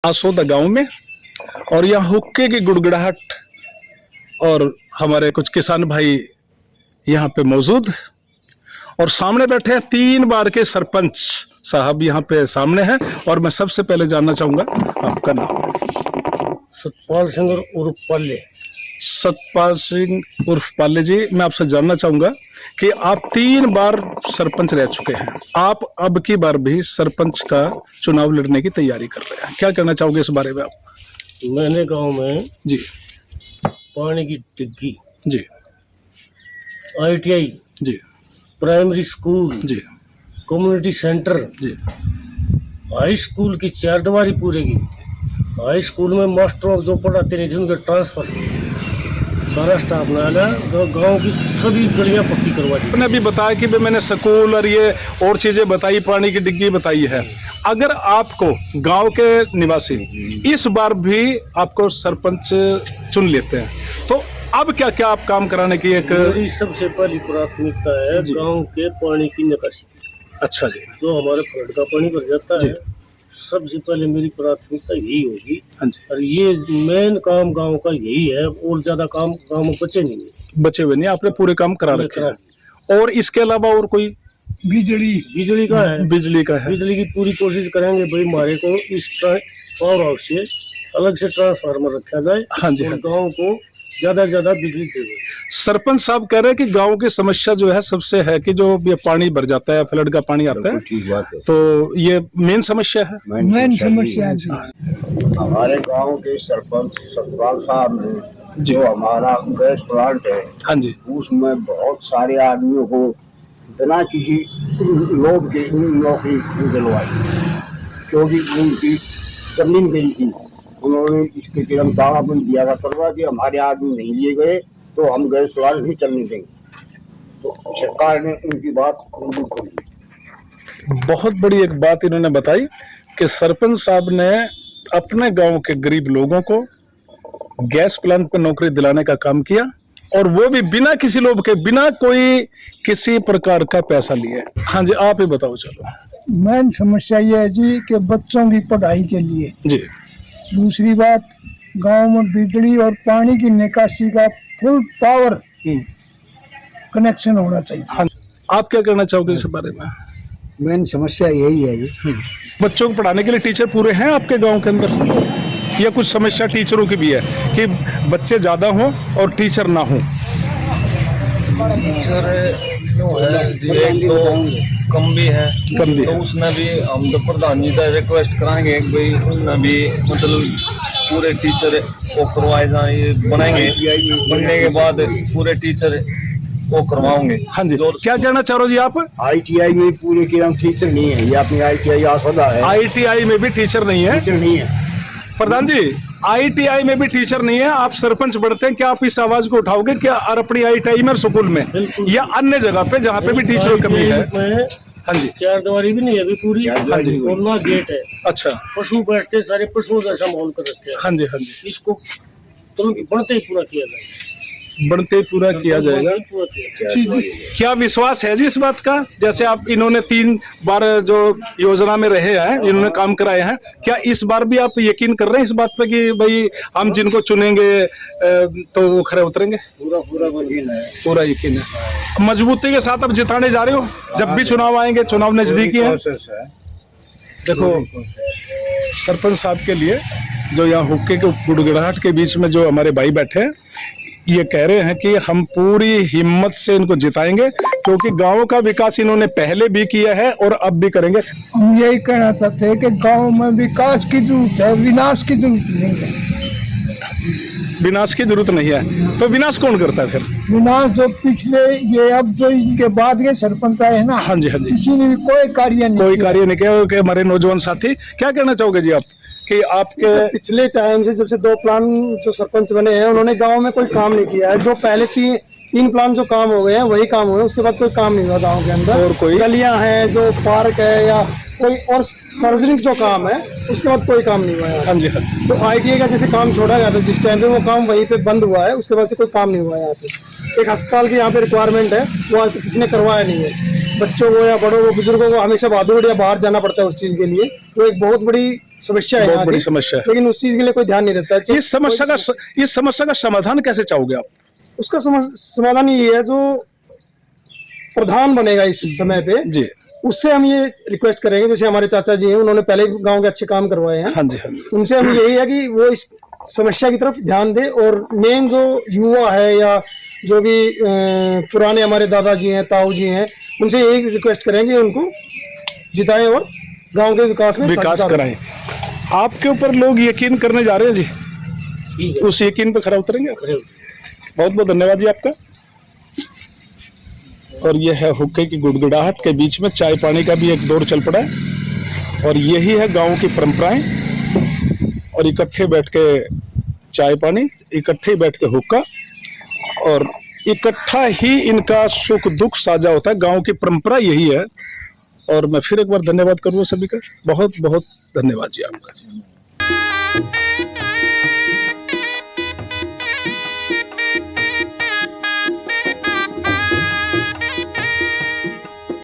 आसोदा गांव में, और यहाँ हुक्के की गुड़गुड़ाहट और हमारे कुछ किसान भाई यहाँ पे मौजूद, और सामने बैठे हैं 3 बार के सरपंच साहब यहाँ पे सामने हैं। और मैं सबसे पहले जानना चाहूंगा आपका नाम। सतपाल सिंह उर्फ पाले। सतपाल सिंह उर्फ पाले जी, मैं आपसे जानना चाहूंगा कि आप 3 बार सरपंच रह चुके हैं, आप अब की बार भी सरपंच का चुनाव लड़ने की तैयारी कर रहे हैं, क्या कहना चाहोगे इस बारे में आप? मैंने गांव में जी पानी की डिग्गी जी, ITI जी प्राइमरी स्कूल जी, कम्युनिटी सेंटर जी, हाई स्कूल की 4 दीवारी पूरे की। हाई स्कूल में मास्टर जो पढ़ाते नहीं थे उनके ट्रांसफर, सारा स्टाफ डाला, गांव की सभी गलियां पक्की करवा दी। आपने अभी बताया कि मैंने स्कूल और ये और चीजें बताई, पानी की डिग्गी बताई है। अगर आपको गांव के निवासी इस बार भी आपको सरपंच चुन लेते हैं तो अब क्या क्या आप काम कराने की एक? मेरी सबसे पहली प्राथमिकता है गांव के पानी की निकासी। अच्छा जी, जो हमारे फ्लड का पानी भर जाता जी। है, सबसे पहले मेरी प्राथमिकता यही होगी। हाँ जी, और ये मेन काम गांव का यही है, और ज्यादा काम गांव में बचे नहीं है। बचे हुए नहीं, आपने पूरे काम करा रखे हैं। और इसके अलावा और कोई? बिजली का है, बिजली का है। बिजली की पूरी कोशिश करेंगे भाई, हमारे को इस पावर हाउस से अलग से ट्रांसफार्मर रखा जाए। हाँ जी, और गांव को ज्यादा से ज्यादा बिजली दे। सरपंच साहब कह रहे हैं कि गांव की समस्या जो है सबसे है कि जो ये पानी भर जाता है, फ्लड का पानी आता है, तो ये मेन समस्या है। मेन समस्या है। हमारे गांव के सरपंच सतपाल साहब ने जो हमारा गैस प्लांट है, हाँ जी, उसमें बहुत सारे आदमियों को बिना किसी लोभ के नौकरी दिलवाई, क्योंकि उनकी जमीन गई थी। उन्होंने इसके लिए दावा दिया था करवा कि हमारे आदमी नहीं लिए गए तो हम गैस प्लांट नहीं चलने देंगे। तो सरकार ने उनकी बात मंजूर कर दी। बहुत बड़ी एक बात इन्होंने बताई कि सरपंच साहब ने अपने गांव के गरीब लोगों को गैस प्लांट पर नौकरी दिलाने का काम किया, और वो भी बिना किसी लोभ के, बिना कोई किसी प्रकार का पैसा लिए। हाँ जी, आप ही बताओ। चलो, मेन समस्या ये है जी कि बच्चों की पढ़ाई के लिए। जी, दूसरी बात, गांव में बिजली और पानी की निकासी का फुल पावर कनेक्शन होना चाहिए। हाँ, आप क्या कहना चाहोगे इस बारे में? मेन समस्या यही है जी। बच्चों को पढ़ाने के लिए टीचर पूरे हैं आपके गांव के अंदर, या कुछ समस्या टीचरों की भी है कि बच्चे ज्यादा हों और टीचर ना हों? टीचर जो है एक तो कम भी है, तो उसमें भी हम तो प्रधान जी का रिक्वेस्ट कराएंगे कि भाई उनमें भी मतलब पूरे टीचर को करवाए जाए, बनाएंगे, बनने के बाद पूरे टीचर को करवाओगे। हाँ जी, क्या कहना चाह रहे हो जी आप? ITI में पूरे के हम टीचर नहीं है, ये अपनी ITI आसोदा है। ITI में भी टीचर नहीं है? टीचर नहीं है प्रधान जी, ITI में भी टीचर नहीं है, आप सरपंच बढ़ते हैं, क्या आप इस आवाज को उठाओगे क्या? और अपनी ITI में, स्कूल में या अन्य जगह पे जहाँ पे भी टीचरों की कमी है? हाँ जी, 4 दीवारी भी नहीं है अभी पूरी, हाँ जी, और ना गेट है। अच्छा, पशु बैठते, सारे पशुओं जैसा माहौल कर रखे हैं। हाँ जी, हाँ जी, इसको तुरंत बढ़ते ही पूरा किया जाए, बढ़ते ही पूरा किया जाएगा। क्या विश्वास है जी इस बात का? जैसे आप, इन्होंने 3 बार जो योजना में रहे हैं, इन्होंने काम कराए हैं, क्या इस बार भी आप यकीन कर रहे हैं इस बात पे कि भाई हम जिनको चुनेंगे तो वो खरे उतरेंगे? पूरा यकीन है। पूरा यकीन है। मजबूती के साथ अब जिताने जा रहे हो? जब भी चुनाव आएंगे, चुनाव नजदीकी है। देखो, सरपंच साहब के लिए जो यहाँ हुक्के के गुड़गुड़ाहट के बीच में जो हमारे भाई बैठे हैं, ये कह रहे हैं कि हम पूरी हिम्मत से इनको जिताएंगे, क्योंकि गांव का विकास इन्होंने पहले भी किया है और अब भी करेंगे। हम यही कहना चाहते हैं कि गांव में विकास की जरूरत है, विनाश की जरूरत नहीं है। विनाश की जरूरत नहीं है, तो विनाश कौन करता है फिर? विनाश जो पिछले, ये अब जो इनके बाद के सरपंच आए हैं ना, हाँ जी, हाँ जी, किसी ने भी कोई कार्य नहीं किया। कि हमारे नौजवान साथी, क्या कहना चाहोगे जी आप कि आपके पिछले टाइम से जब से 2 प्लान जो सरपंच बने हैं, उन्होंने गांव में कोई काम नहीं किया है। जो पहले 3 प्लान जो काम हो गए हैं वही काम हुए हैं, उसके बाद कोई काम नहीं हुआ गांव के अंदर। और कोई गलियां हैं, जो पार्क है या कोई और सार्वजनिक जो काम है, उसके बाद कोई काम नहीं हुआ है। हाँ जी, हाँ जी, तो ITI का जैसे काम छोड़ा गया था जिस टाइम पे, वो काम वहीं पे बंद हुआ है, उसके बाद से कोई काम नहीं हुआ है यहाँ पे। एक अस्पताल की यहाँ पे रिक्वायरमेंट है, वो आज तक किसी ने करवाया नहीं है। बच्चों को या बड़ों को, बुजुर्गों को हमेशा बहादुर या बाहर जाना पड़ता है उस चीज़ के लिए। वो एक बहुत बड़ी समस्या है बहुत यहाँ बड़ी की, समस्या है। लेकिन उस चीज के लिए कोई ध्यान नहीं देता है। इस समस्या का समाधान कैसे चाहोगे आप? उसका समाधान ये है, जो प्रधान बनेगा इस समय पे जी उससे हम ये रिक्वेस्ट करेंगे, जैसे हमारे चाचा जी हैं, उन्होंने पहले गांव के अच्छे काम करवाए हैं, हाँ जी हाँ जी। उनसे हम यही है कि वो इस समस्या की तरफ ध्यान दे। और मेन जो युवा है या जो भी पुराने हमारे दादाजी हैं, ताऊ जी हैं, उनसे यही रिक्वेस्ट करेंगे उनको जिताएं और गांव के विकास में विकास साझेदार कराएं। आपके ऊपर लोग यकीन करने जा रहे हैं जी, ठीक है। उस यकीन पे खरा उतरेंगे। अरे, बहुत बहुत धन्यवाद जी आपका। और यह है हुक्के की गुड़गुड़ाहट के बीच में चाय पानी का भी एक दौर चल पड़ा है, और यही है गांव की परंपराएं। और इकट्ठे बैठ के चाय पानी, इकट्ठे बैठ के हुक्का, और इकट्ठा ही इनका सुख दुख साझा होता है। गांव की परंपरा यही है। और मैं फिर एक बार धन्यवाद करूँगा सभी का, बहुत बहुत धन्यवाद जी आपका।